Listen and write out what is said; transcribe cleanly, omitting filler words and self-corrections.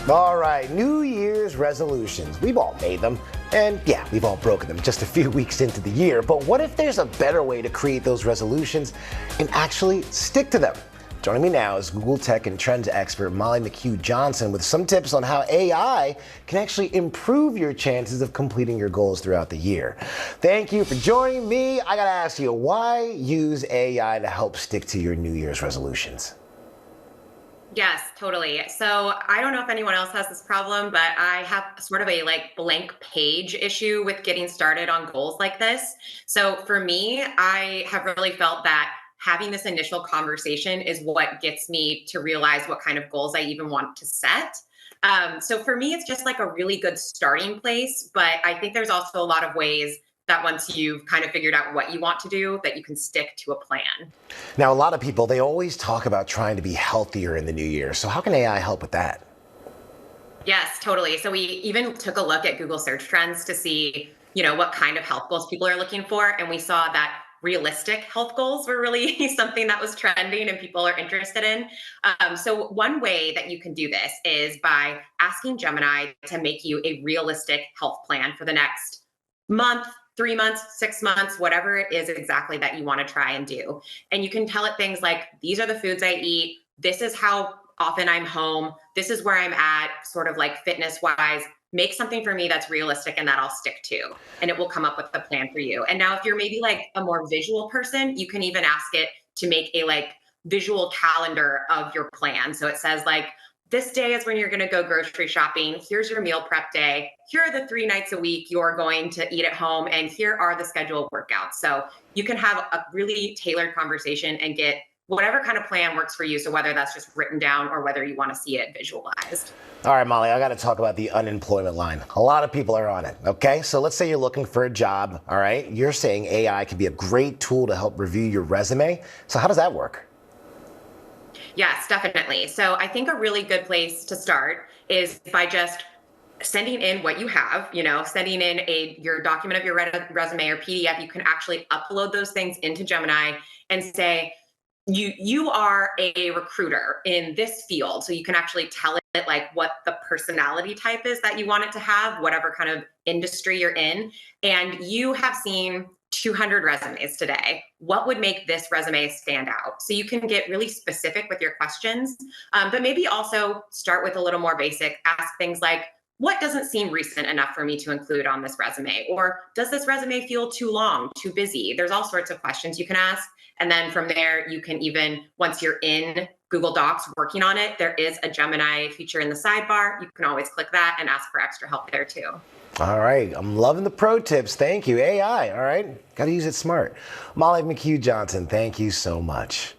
All right, New Year's resolutions. We've all made them. And yeah, we've all broken them just a few weeks into the year. But what if there's a better way to create those resolutions and actually stick to them? Joining me now is Google Tech and Trends expert McHugh-Johnson with some tips on how AI can actually improve your chances of completing your goals throughout the year. Thank you for joining me. I gotta ask you, why use AI to help stick to your New Year's resolutions? Yes, totally. So I don't know if anyone else has this problem, but I have sort of a blank page issue with getting started on goals like this. So for me, I have really felt that having this initial conversation is what gets me to realize what kind of goals I even want to set. So for me, it's just like a really good starting place. But I think there's also a lot of ways that once you've kind of figured out what you want to do, that you can stick to a plan. Now, a lot of people, they always talk about trying to be healthier in the new year. So how can AI help with that? Yes, totally. So we even took a look at Google search trends to see, what kind of health goals people are looking for. And we saw that realistic health goals were really something that was trending and people are interested in. So one way that you can do this is by asking Gemini to make you a realistic health plan for the next month, 3 months, 6 months, whatever it is exactly that you want to try and do. And you can tell it things like, these are the foods I eat. This is how often I'm home. This is where I'm at, sort of like fitness wise. Make something for me that's realistic and that I'll stick to. And it will come up with a plan for you. And now, if you're maybe like a more visual person, you can even ask it to make a visual calendar of your plan. So it says this day is when you're going to go grocery shopping. Here's your meal prep day. Here are the 3 nights a week you're going to eat at home. And here are the scheduled workouts. So you can have a really tailored conversation and get whatever kind of plan works for you. So whether that's just written down or whether you want to see it visualized. All right, Molly, I got to talk about the unemployment line. A lot of people are on it, okay? So let's say you're looking for a job, all right? You're saying AI can be a great tool to help review your resume. So how does that work? Yes, definitely. So I think a really good place to start is by just sending in what you have, sending in your document of your resume or PDF. You can actually upload those things into Gemini and say, you are a recruiter in this field. So you can actually tell it what the personality type is that you want it to have, whatever kind of industry you're in. And you have seen 200 resumes today. What would make this resume stand out? So you can get really specific with your questions, but maybe also start with a little more basic. Ask things like, what doesn't seem recent enough for me to include on this resume? Or does this resume feel too long, too busy? There's all sorts of questions you can ask. And then from there, you can even, once you're in Google Docs working on it, there is a Gemini feature in the sidebar. You can always click that and ask for extra help there too. All right, I'm loving the pro tips. Thank you. AI, all right? Got to use it smart. Molly McHugh-Johnson, thank you so much.